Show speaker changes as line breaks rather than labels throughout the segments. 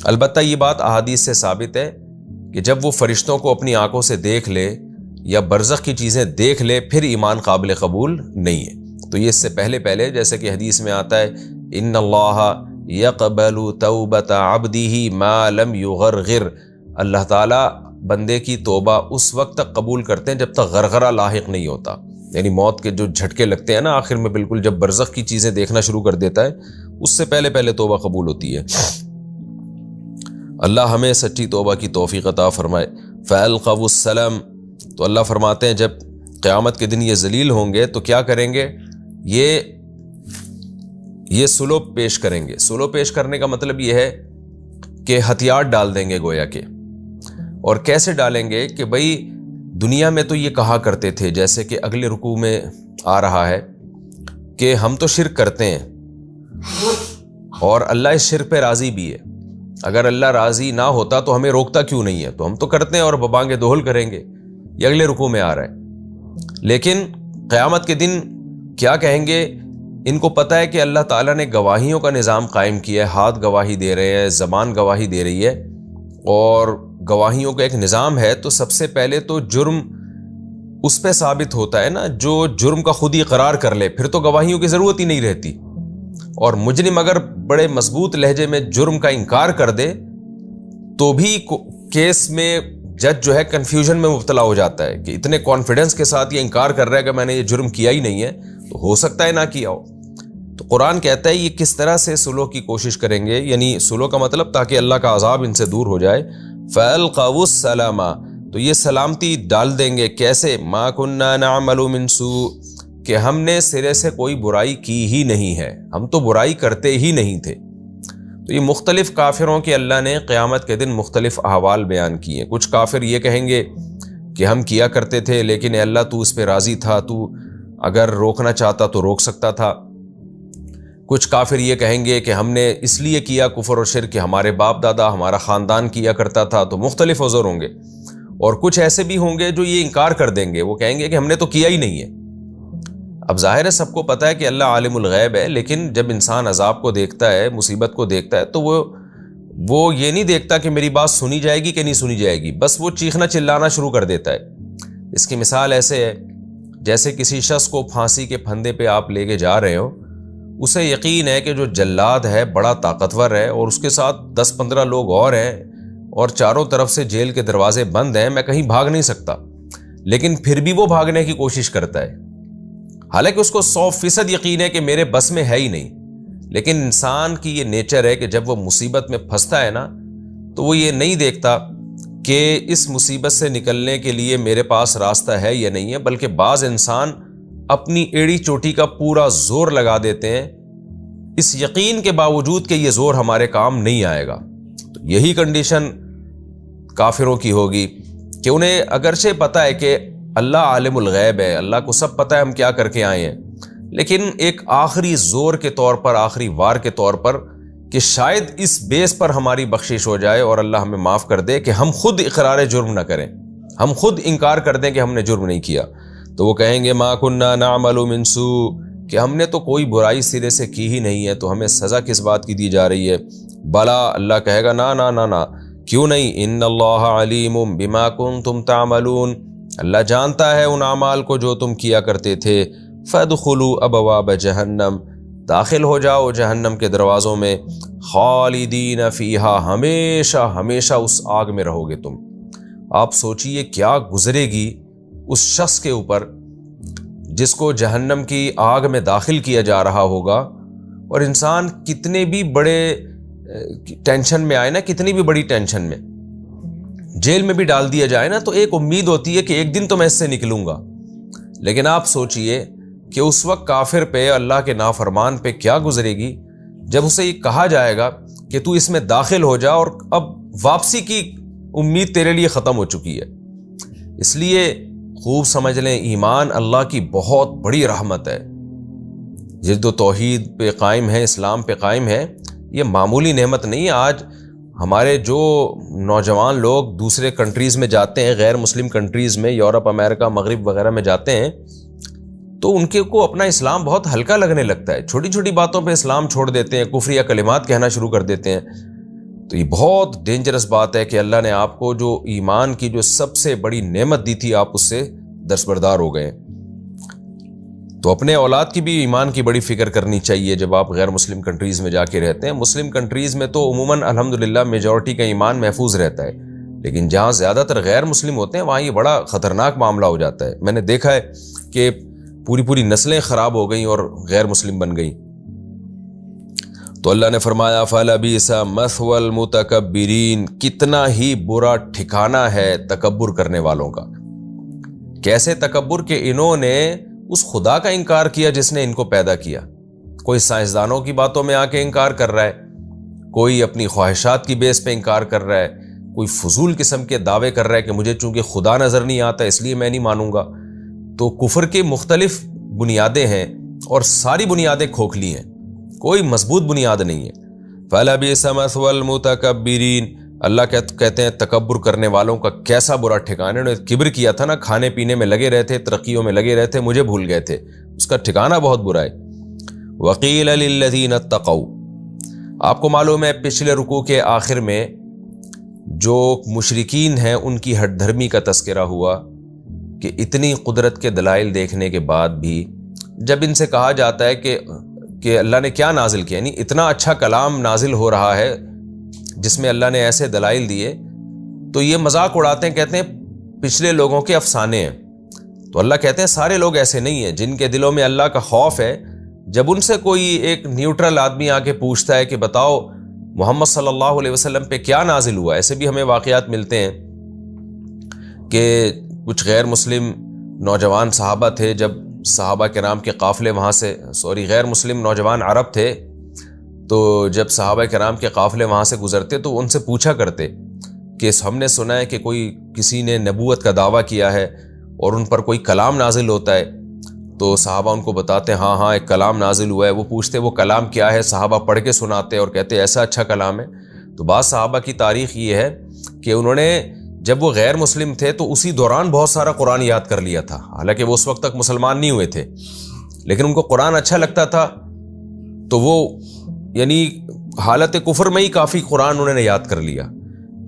البتہ یہ بات احادیث سے ثابت ہے کہ جب وہ فرشتوں کو اپنی آنکھوں سے دیکھ لے یا برزخ کی چیزیں دیکھ لے پھر ایمان قابل قبول نہیں ہے۔ تو یہ اس سے پہلے جیسے کہ حدیث میں آتا ہے ان اللہ یقبل توبۃ عبدہ ما لم یغرغر، اللہ تعالیٰ بندے کی توبہ اس وقت تک قبول کرتے ہیں جب تک غرغرہ لاحق نہیں ہوتا، یعنی موت کے جو جھٹکے لگتے ہیں نا آخر میں، بالکل جب برزخ کی چیزیں دیکھنا شروع کر دیتا ہے اس سے پہلے توبہ قبول ہوتی ہے۔ اللہ ہمیں سچی توبہ کی توفیق عطا فرمائے۔ فَأَلْقَوُا السَّلَامَ، تو اللہ فرماتے ہیں جب قیامت کے دن یہ ذلیل ہوں گے تو کیا کریں گے؟ یہ سلو پیش کریں گے۔ سلو پیش کرنے کا مطلب یہ ہے کہ ہتھیار ڈال دیں گے گویا کے، اور کیسے ڈالیں گے کہ بھئی دنیا میں تو یہ کہا کرتے تھے، جیسے کہ اگلے رکوع میں آ رہا ہے کہ ہم تو شرک کرتے ہیں اور اللہ اس شرک پہ راضی بھی ہے، اگر اللہ راضی نہ ہوتا تو ہمیں روکتا کیوں نہیں ہے، تو ہم تو کرتے ہیں اور ببانگ دہل کریں گے۔ یہ اگلے رکوع میں آ رہا ہے۔ لیکن قیامت کے دن کیا کہیں گے؟ ان کو پتہ ہے کہ اللہ تعالیٰ نے گواہیوں کا نظام قائم کیا ہے، ہاتھ گواہی دے رہے ہیں، زبان گواہی دے رہی ہے، اور گواہیوں کا ایک نظام ہے، تو سب سے پہلے تو جرم اس پہ ثابت ہوتا ہے نا جو جرم کا خود ہی اقرار کر لے، پھر تو گواہیوں کی ضرورت ہی نہیں رہتی۔ اور مجرم اگر بڑے مضبوط لہجے میں جرم کا انکار کر دے تو بھی کیس میں جج جو ہے کنفیوژن میں مبتلا ہو جاتا ہے کہ اتنے کانفیڈنس کے ساتھ یہ انکار کر رہا ہے کہ میں نے یہ جرم کیا ہی نہیں ہے، تو ہو سکتا ہے نہ کیا ہو۔ تو قرآن کہتا ہے یہ کس طرح سے سلو کی کوشش کریں گے، یعنی سلو کا مطلب تاکہ اللہ کا عذاب ان سے دور ہو جائے۔ فَأَلْقَوُا السَّلَامَ، تو یہ سلامتی ڈال دیں گے، کیسے؟ مَا كُنَّا نَعْمَلُ مِن سُوءٍ، کہ ہم نے سرے سے کوئی برائی کی ہی نہیں ہے، ہم تو برائی کرتے ہی نہیں تھے۔ تو یہ مختلف کافروں کے اللہ نے قیامت کے دن مختلف احوال بیان کیے۔ کچھ کافر یہ کہیں گے کہ ہم کیا کرتے تھے لیکن اے اللہ تو اس پہ راضی تھا، تو اگر روکنا چاہتا تو روک سکتا تھا۔ کچھ کافر یہ کہیں گے کہ ہم نے اس لیے کیا کفر و شرک کہ ہمارے باپ دادا ہمارا خاندان کیا کرتا تھا، تو مختلف عذر ہوں گے۔ اور کچھ ایسے بھی ہوں گے جو یہ انکار کر دیں گے، وہ کہیں گے کہ ہم نے تو کیا ہی نہیں ہے۔ اب ظاہر ہے سب کو پتہ ہے کہ اللہ عالم الغیب ہے، لیکن جب انسان عذاب کو دیکھتا ہے، مصیبت کو دیکھتا ہے، تو وہ یہ نہیں دیکھتا کہ میری بات سنی جائے گی کہ نہیں سنی جائے گی، بس وہ چیخنا چلانا شروع کر دیتا ہے۔ اس کی مثال ایسے ہے جیسے کسی شخص کو پھانسی کے پھندے پہ آپ لے کے جا رہے ہو، اسے یقین ہے کہ جو جلاد ہے بڑا طاقتور ہے اور اس کے ساتھ 10-15 لوگ اور ہیں اور چاروں طرف سے جیل کے دروازے بند ہیں، میں کہیں بھاگ نہیں سکتا، لیکن پھر بھی وہ بھاگنے کی کوشش کرتا ہے، حالانکہ اس کو 100% یقین ہے کہ میرے بس میں ہے ہی نہیں۔ لیکن انسان کی یہ نیچر ہے کہ جب وہ مصیبت میں پھنستا ہے نا تو وہ یہ نہیں دیکھتا کہ اس مصیبت سے نکلنے کے لیے میرے پاس راستہ ہے یا نہیں ہے، بلکہ بعض انسان اپنی ایڑی چوٹی کا پورا زور لگا دیتے ہیں اس یقین کے باوجود کہ یہ زور ہمارے کام نہیں آئے گا۔ تو یہی کنڈیشن کافروں کی ہوگی کہ انہیں اگرچہ پتہ ہے کہ اللہ عالم الغیب ہے، اللہ کو سب پتہ ہے ہم کیا کر کے آئے ہیں، لیکن ایک آخری زور کے طور پر، آخری وار کے طور پر کہ شاید اس بیس پر ہماری بخشش ہو جائے اور اللہ ہمیں معاف کر دے کہ ہم خود اقرار جرم نہ کریں، ہم خود انکار کر دیں کہ ہم نے جرم نہیں کیا، تو وہ کہیں گے ما کننا نعمل من سوء، کہ ہم نے تو کوئی برائی سرے سے کی ہی نہیں ہے، تو ہمیں سزا کس بات کی دی جا رہی ہے؟ بلا، اللہ کہے گا نا نا نا نا، کیوں نہیں؟ ان اللہ علیم بما کنتم تعملون، اللہ جانتا ہے ان اعمال کو جو تم کیا کرتے تھے۔ فادخلوا ابواب جہنم، داخل ہو جاؤ جہنم کے دروازوں میں، خالدین فیہا، ہمیشہ ہمیشہ اس آگ میں رہو گے تم۔ آپ سوچئے کیا گزرے گی اس شخص کے اوپر جس کو جہنم کی آگ میں داخل کیا جا رہا ہوگا، اور انسان کتنے بھی بڑے ٹینشن میں آئے نا، کتنی بھی بڑی ٹینشن میں، جیل میں بھی ڈال دیا جائے نا، تو ایک امید ہوتی ہے کہ ایک دن تو میں اس سے نکلوں گا، لیکن آپ سوچئے کہ اس وقت کافر پہ، اللہ کے نافرمان پہ کیا گزرے گی جب اسے یہ کہا جائے گا کہ تو اس میں داخل ہو جا اور اب واپسی کی امید تیرے لیے ختم ہو چکی ہے۔ اس لیے خوب سمجھ لیں ایمان اللہ کی بہت بڑی رحمت ہے، جس جو توحید پہ قائم ہے، اسلام پہ قائم ہے، یہ معمولی نعمت نہیں ہے۔ آج ہمارے جو نوجوان لوگ دوسرے کنٹریز میں جاتے ہیں، غیر مسلم کنٹریز میں، یورپ، امریکہ، مغرب وغیرہ میں جاتے ہیں، تو ان کے کو اپنا اسلام بہت ہلکا لگنے لگتا ہے، چھوٹی چھوٹی باتوں پہ اسلام چھوڑ دیتے ہیں، کفریہ کلمات کہنا شروع کر دیتے ہیں۔ تو یہ بہت ڈینجرس بات ہے کہ اللہ نے آپ کو جو ایمان کی جو سب سے بڑی نعمت دی تھی، آپ اس سے دستبردار ہو گئے۔ تو اپنے اولاد کی بھی ایمان کی بڑی فکر کرنی چاہیے جب آپ غیر مسلم کنٹریز میں جا کے رہتے ہیں۔ مسلم کنٹریز میں تو عموماً الحمدللہ میجورٹی کا ایمان محفوظ رہتا ہے، لیکن جہاں زیادہ تر غیر مسلم ہوتے ہیں وہاں یہ بڑا خطرناک معاملہ ہو جاتا ہے۔ میں نے دیکھا ہے کہ پوری نسلیں خراب ہو گئیں اور غیر مسلم بن گئیں۔ تو اللہ نے فرمایا فَلَبِئْسَ مَثْوَى الْمُتَكَبِّرِينَ، کتنا ہی برا ٹھکانہ ہے تکبر کرنے والوں کا۔ کیسے تکبر کہ انہوں نے اس خدا کا انکار کیا جس نے ان کو پیدا کیا۔ کوئی سائنسدانوں کی باتوں میں آ کے انکار کر رہا ہے، کوئی اپنی خواہشات کی بیس پہ انکار کر رہا ہے، کوئی فضول قسم کے دعوے کر رہا ہے کہ مجھے چونکہ خدا نظر نہیں آتا اس لیے میں نہیں مانوں گا۔ تو کفر کی مختلف بنیادیں ہیں اور ساری بنیادیں کھوکھلی ہیں، کوئی مضبوط بنیاد نہیں ہے۔ فَلَبِئْسَ مَثْوَى الْمُتَكَبِّرِينَ، اللہ کہتے ہیں تکبر کرنے والوں کا کیسا برا ٹھکانہ۔ انہوں نے کبر کیا تھا نا، کھانے پینے میں لگے رہتے، ترقیوں میں لگے رہتے، مجھے بھول گئے تھے، اس کا ٹھکانہ بہت برا ہے۔ وَقِيلَ لِلَّذِينَ اتَّقَوْا، آپ کو معلوم ہے پچھلے رکوع کے آخر میں جو مشرکین ہیں ان کی ہٹ دھرمی کا تذکرہ ہوا کہ اتنی قدرت کے دلائل دیکھنے کے بعد بھی جب ان سے کہا جاتا ہے کہ اللہ نے کیا نازل کیا، یعنی اتنا اچھا کلام نازل ہو رہا ہے جس میں اللہ نے ایسے دلائل دیے، تو یہ مذاق اڑاتے ہیں، کہتے ہیں پچھلے لوگوں کے افسانے ہیں۔ تو اللہ کہتے ہیں سارے لوگ ایسے نہیں ہیں، جن کے دلوں میں اللہ کا خوف ہے، جب ان سے کوئی ایک نیوٹرل آدمی آ کے پوچھتا ہے کہ بتاؤ محمد صلی اللہ علیہ وسلم پہ کیا نازل ہوا، ایسے بھی ہمیں واقعات ملتے ہیں کہ کچھ غیر مسلم نوجوان صحابہ تھے، جب صحابہ کرام کے قافلے وہاں سے غیر مسلم نوجوان عرب تھے، تو جب صحابہ کرام کے قافلے وہاں سے گزرتے تو ان سے پوچھا کرتے کہ ہم نے سنا ہے کہ کسی نے نبوت کا دعویٰ کیا ہے اور ان پر کوئی کلام نازل ہوتا ہے، تو صحابہ ان کو بتاتے ہاں ایک کلام نازل ہوا ہے۔ وہ پوچھتے وہ کلام کیا ہے، صحابہ پڑھ کے سناتے اور کہتے ایسا اچھا کلام ہے۔ تو بعض صحابہ کی تاریخ یہ ہے کہ انہوں نے جب وہ غیر مسلم تھے تو اسی دوران بہت سارا قرآن یاد کر لیا تھا، حالانکہ وہ اس وقت تک مسلمان نہیں ہوئے تھے، لیکن ان کو قرآن اچھا لگتا تھا، تو وہ یعنی حالت کفر میں ہی کافی قرآن انہوں نے یاد کر لیا۔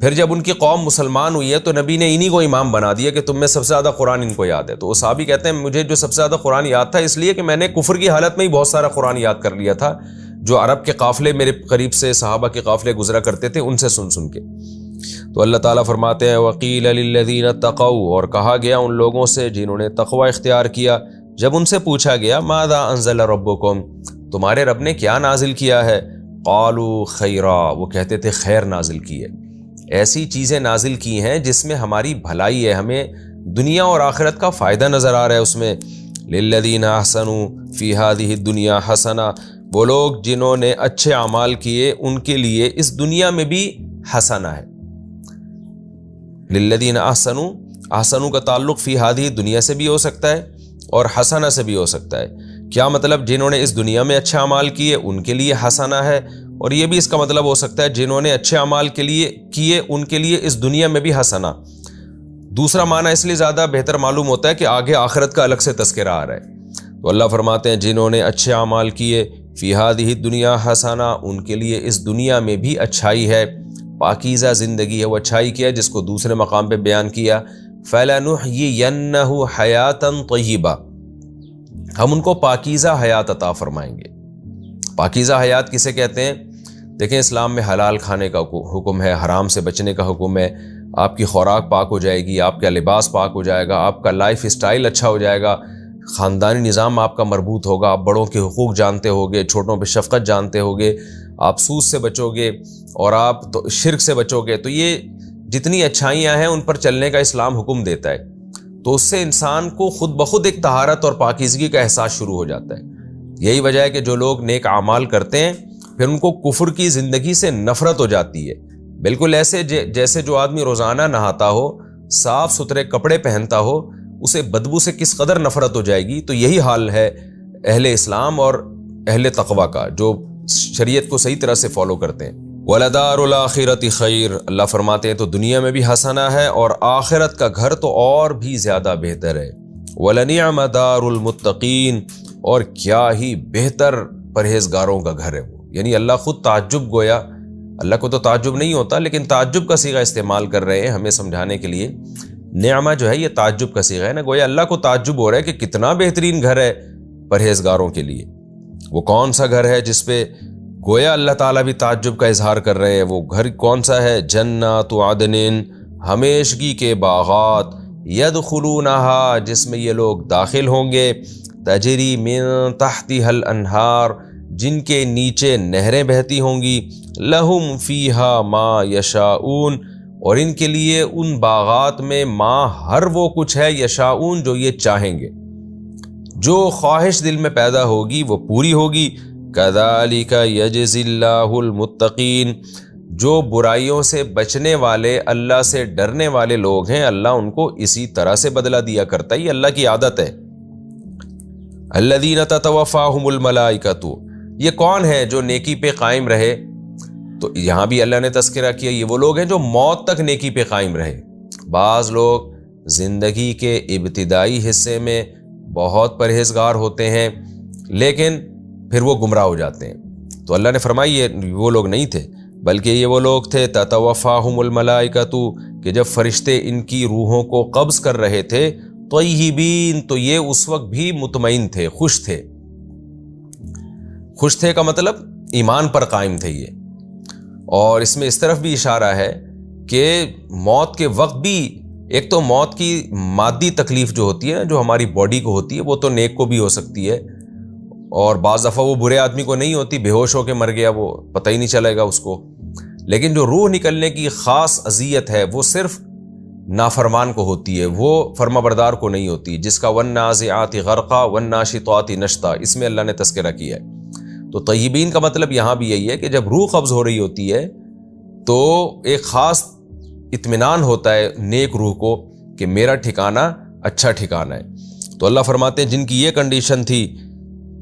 پھر جب ان کی قوم مسلمان ہوئی ہے تو نبی نے انہی کو امام بنا دیا کہ تم میں سب سے زیادہ قرآن ان کو یاد ہے۔ تو وہ صحابی کہتے ہیں مجھے جو سب سے زیادہ قرآن یاد تھا اس لیے کہ میں نے کفر کی حالت میں ہی بہت سارا قرآن یاد کر لیا تھا، جو عرب کے قافلے میرے قریب سے صحابہ کے قافلے گزرا کرتے تھے ان سے سن کے۔ تو اللہ تعالیٰ فرماتے ہیں وَقِيلَ لِلَّذِينَ اتَّقَوْا، اور کہا گیا ان لوگوں سے جنہوں نے تقوی اختیار کیا، جب ان سے پوچھا گیا ماذا انزل ربکم، تمہارے رب نے کیا نازل کیا ہے، قالوا خیرا، وہ کہتے تھے خیر نازل کی ہے، ایسی چیزیں نازل کی ہیں جس میں ہماری بھلائی ہے، ہمیں دنیا اور آخرت کا فائدہ نظر آ رہا ہے اس میں۔ للذین احسنوا فی ہذہ الدنیا حسنہ، وہ لوگ جنہوں نے اچھے اعمال کیے ان کے لیے اس دنیا میں بھی حسنہ ہے۔ للذین احسنوا، احسنوا کا تعلق فی ہذہ دنیا سے بھی ہو سکتا ہے اور حسنہ سے بھی ہو سکتا ہے۔ کیا مطلب؟ جنہوں نے اس دنیا میں اچھے اعمال کیے ان کے لیے حسنہ ہے، اور یہ بھی اس کا مطلب ہو سکتا ہے جنہوں نے اچھے اعمال کیے ان کے لیے اس دنیا میں بھی حسنہ۔ دوسرا معنی اس لیے زیادہ بہتر معلوم ہوتا ہے کہ آگے آخرت کا الگ سے تذکرہ آ رہا ہے۔ تو اللہ فرماتے ہیں جنہوں نے اچھے اعمال کیے فی ہذہ الدنیا حسنہ، ان کے لیے اس دنیا میں بھی اچھائی ہے، پاکیزہ زندگی ہے۔ وہ اچھائی کیا ہے جس کو دوسرے مقام پہ بیان کیا، فَلَنُحْيِيَنَّهُ حَيَاةً طَيِّبَةً، ہم ان کو پاکیزہ حیات عطا فرمائیں گے۔ پاکیزہ حیات کسے کہتے ہیں؟ دیکھیں اسلام میں حلال کھانے کا حکم ہے، حرام سے بچنے کا حکم ہے، آپ کی خوراک پاک ہو جائے گی، آپ کا لباس پاک ہو جائے گا، آپ کا لائف اسٹائل اچھا ہو جائے گا، خاندانی نظام آپ کا مربوط ہوگا، آپ بڑوں کے حقوق جانتے ہوگے، چھوٹوں پہ شفقت جانتے ہوگے، آپ سود سے بچو گے اور آپ شرک سے بچو گے۔ تو یہ جتنی اچھائیاں ہیں ان پر چلنے کا اسلام حکم دیتا ہے، تو اس سے انسان کو خود بخود ایک طہارت اور پاکیزگی کا احساس شروع ہو جاتا ہے۔ یہی وجہ ہے کہ جو لوگ نیک اعمال کرتے ہیں پھر ان کو کفر کی زندگی سے نفرت ہو جاتی ہے، بالکل ایسے جیسے جو آدمی روزانہ نہاتا ہو، صاف ستھرے کپڑے پہنتا ہو، اسے بدبو سے کس قدر نفرت ہو جائے گی۔ تو یہی حال ہے اہل اسلام اور اہل تقوی کا، جو شریعت کو صحیح طرح سے فالو کرتے ہیں۔ وَلَدَارُ الْآخِرَةِ خَيْرٌ، اللہ فرماتے ہیں تو دنیا میں بھی حسنہ ہے اور آخرت کا گھر تو اور بھی زیادہ بہتر ہے۔ وَلَنِعْمَ دَارُ الْمُتَّقِينَ، اور کیا ہی بہتر پرہیزگاروں کا گھر ہے وہ، یعنی اللہ خود تعجب گویا اللہ کو تو تعجب نہیں ہوتا، لیکن تعجب کا صیغہ استعمال کر رہے ہیں ہمیں سمجھانے کے لیے۔ نعمہ جو ہے یہ تعجب کا صیغہ ہے نا، گویا اللہ کو تعجب ہو رہا ہے کہ کتنا بہترین گھر ہے پرہیزگاروں کے لیے۔ وہ کون سا گھر ہے جس پہ گویا اللہ تعالیٰ بھی تعجب کا اظہار کر رہے ہیں؟ وہ گھر کون سا ہے؟ جنات عدن، ہمیشگی کے باغات، یدخلونہا، جس میں یہ لوگ داخل ہوں گے، تجری من تحتہا الانہار، جن کے نیچے نہریں بہتی ہوں گی، لہم فیہا ما یشاؤون، اور ان کے لیے ان باغات میں ما ہر وہ کچھ ہے، یشاؤون جو یہ چاہیں گے، جو خواہش دل میں پیدا ہوگی وہ پوری ہوگی۔ کذالک یجزی اللہ المتقین، جو برائیوں سے بچنے والے، اللہ سے ڈرنے والے لوگ ہیں، اللہ ان کو اسی طرح سے بدلہ دیا کرتا ہے، یہ اللہ کی عادت ہے۔ الذین تتوفاہم الملائکۃ، یہ کون ہے جو نیکی پہ قائم رہے؟ تو یہاں بھی اللہ نے تذکرہ کیا یہ وہ لوگ ہیں جو موت تک نیکی پہ قائم رہے۔ بعض لوگ زندگی کے ابتدائی حصے میں بہت پرہیزگار ہوتے ہیں لیکن پھر وہ گمراہ ہو جاتے ہیں، تو اللہ نے فرمائی یہ وہ لوگ نہیں تھے، بلکہ یہ وہ لوگ تھے تتوفاہم الملائکۃ، کہ جب فرشتے ان کی روحوں کو قبض کر رہے تھے، طیبین، تو یہ اس وقت بھی مطمئن تھے، خوش تھے۔ خوش تھے کا مطلب ایمان پر قائم تھے یہ۔ اور اس میں اس طرف بھی اشارہ ہے کہ موت کے وقت بھی، ایک تو موت کی مادی تکلیف جو ہوتی ہے، جو ہماری باڈی کو ہوتی ہے، وہ تو نیک کو بھی ہو سکتی ہے، اور بعض دفعہ وہ برے آدمی کو نہیں ہوتی، بے ہوش ہو کے مر گیا، وہ پتہ ہی نہیں چلے گا اس کو۔ لیکن جو روح نکلنے کی خاص اذیت ہے وہ صرف نافرمان کو ہوتی ہے، وہ فرما بردار کو نہیں ہوتی، جس کا والنازعات غرقا والناشطات نشطا، اس میں اللہ نے تذکرہ کیا ہے۔ تو طیبین کا مطلب یہاں بھی یہی ہے کہ جب روح قبض ہو رہی ہوتی ہے تو ایک خاص اطمینان ہوتا ہے نیک روح کو کہ میرا ٹھکانہ اچھا ٹھکانہ ہے۔ تو اللہ فرماتے ہیں جن کی یہ کنڈیشن تھی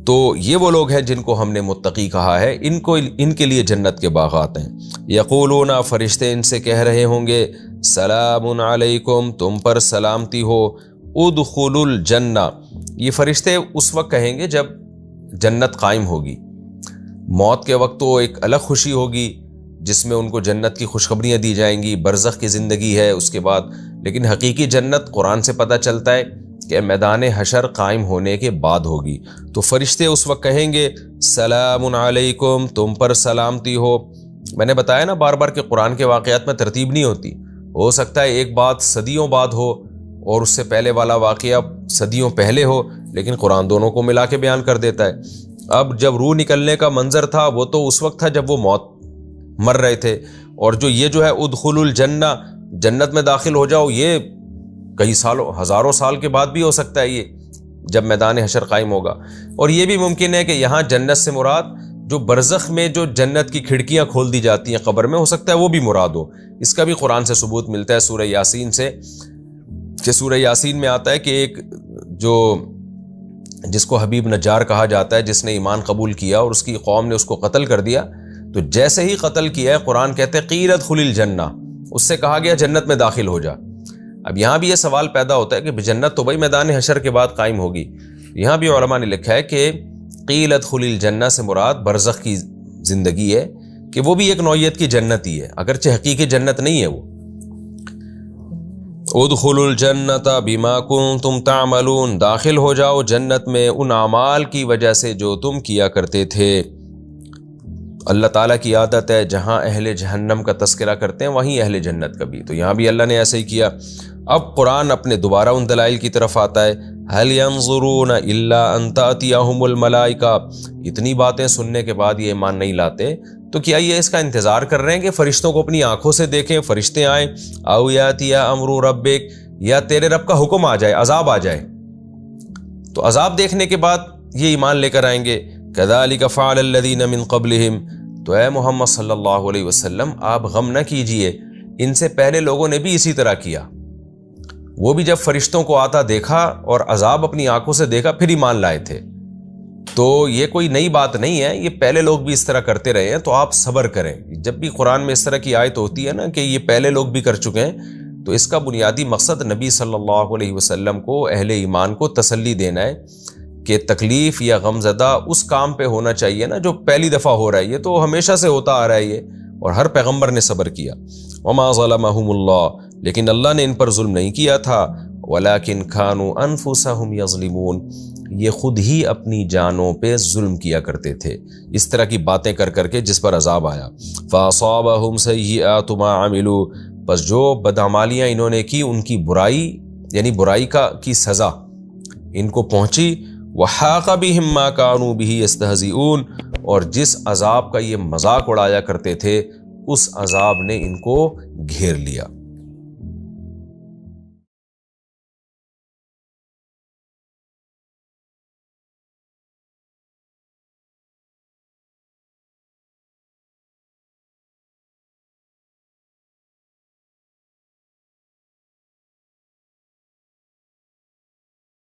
تو یہ وہ لوگ ہیں جن کو ہم نے متقی کہا ہے، ان کے لیے جنت کے باغات ہیں۔ یقولون، فرشتے ان سے کہہ رہے ہوں گے، سلام علیکم، تم پر سلامتی ہو، ادخلوا الجنہ، یہ فرشتے اس وقت کہیں گے جب جنت قائم ہوگی۔ موت کے وقت تو ایک الگ خوشی ہوگی جس میں ان کو جنت کی خوشخبریاں دی جائیں گی، برزخ کی زندگی ہے اس کے بعد، لیکن حقیقی جنت قرآن سے پتہ چلتا ہے کہ میدان حشر قائم ہونے کے بعد ہوگی۔ تو فرشتے اس وقت کہیں گے سلام علیکم، تم پر سلامتی ہو۔ میں نے بتایا نا بار بار کہ قرآن کے واقعات میں ترتیب نہیں ہوتی، ہو سکتا ہے ایک بات صدیوں بعد ہو اور اس سے پہلے والا واقعہ صدیوں پہلے ہو، لیکن قرآن دونوں کو ملا کے بیان کر دیتا ہے۔ اب جب روح نکلنے کا منظر تھا وہ تو اس وقت تھا جب وہ موت مر رہے تھے، اور جو یہ جو ہے ادخلوا الجنہ، جنت میں داخل ہو جاؤ، یہ کئی سالوں، ہزاروں سال کے بعد بھی ہو سکتا ہے یہ جب میدان حشر قائم ہوگا۔ اور یہ بھی ممکن ہے کہ یہاں جنت سے مراد جو برزخ میں جو جنت کی کھڑکیاں کھول دی جاتی ہیں قبر میں، ہو سکتا ہے وہ بھی مراد ہو۔ اس کا بھی قرآن سے ثبوت ملتا ہے سورہ یاسین سے، کہ سورہ یاسین میں آتا ہے کہ ایک جو جس کو حبیب نجار کہا جاتا ہے، جس نے ایمان قبول کیا اور اس کی قوم نے اس کو قتل کر دیا، تو جیسے ہی قتل کیا ہے قرآن کہتے ہیں قیل ادخل الجنہ، اس سے کہا گیا جنت میں داخل ہو جا۔ اب یہاں بھی یہ سوال پیدا ہوتا ہے کہ جنت تو بھائی میدان حشر کے بعد قائم ہوگی، یہاں بھی علماء نے لکھا ہے کہ قیل ادخل الجنہ سے مراد برزخ کی زندگی ہے، کہ وہ بھی ایک نوعیت کی جنت ہی ہے، اگرچہ حقیقی جنت نہیں ہے وہ۔ ادخلوا الجنت بما کنتم تعملون، داخل ہو جاؤ جنت میں ان اعمال کی وجہ سے جو تم کیا کرتے تھے۔ اللہ تعالیٰ کی عادت ہے جہاں اہل جہنم کا تذکرہ کرتے ہیں وہیں اہل جنت کا بھی، تو یہاں بھی اللہ نے ایسے ہی کیا۔ اب قرآن اپنے دوبارہ ان دلائل کی طرف آتا ہے، هل ينظرون الا ان تأتيهم الملائکہ، اتنی باتیں سننے کے بعد یہ ایمان نہیں لاتے تو کیا یہ اس کا انتظار کر رہے ہیں کہ فرشتوں کو اپنی آنکھوں سے دیکھیں، فرشتے آئیں، او یاتی امر ربک، یا تیرے رب کا حکم آ جائے، عذاب آ جائے، تو عذاب دیکھنے کے بعد یہ ایمان لے کر آئیں گے۔ کذالک فعل الذین من قبلہم، تو اے محمد صلی اللہ علیہ وسلم آپ غم نہ کیجئے، ان سے پہلے لوگوں نے بھی اسی طرح کیا، وہ بھی جب فرشتوں کو آتا دیکھا اور عذاب اپنی آنکھوں سے دیکھا پھر ایمان لائے تھے۔ تو یہ کوئی نئی بات نہیں ہے، یہ پہلے لوگ بھی اس طرح کرتے رہے ہیں، تو آپ صبر کریں۔ جب بھی قرآن میں اس طرح کی آیت ہوتی ہے نا کہ یہ پہلے لوگ بھی کر چکے ہیں، تو اس کا بنیادی مقصد نبی صلی اللہ علیہ وسلم کو، اہل ایمان کو تسلی دینا ہے کہ تکلیف یا غم زدہ اس کام پہ ہونا چاہیے نا جو پہلی دفعہ ہو رہا ہے، یہ تو ہمیشہ سے ہوتا آ رہا ہے، یہ اور ہر پیغمبر نے صبر کیا. وما ظلمهم اللہ، لیکن اللہ نے ان پر ظلم نہیں کیا تھا. ولکن كانوا انفسهم یظلمون، یہ خود ہی اپنی جانوں پہ ظلم کیا کرتے تھے اس طرح کی باتیں کر کر کے جس پر عذاب آیا. فاصابهم سیئات ما عملوا، بس جو بدعمالیاں انہوں نے کی ان کی برائی یعنی برائی کی سزا ان کو پہنچی. وحاق بهم ما كانوا به يستهزئون، اور جس عذاب کا یہ مذاق اڑایا کرتے تھے اس عذاب نے ان کو گھیر لیا.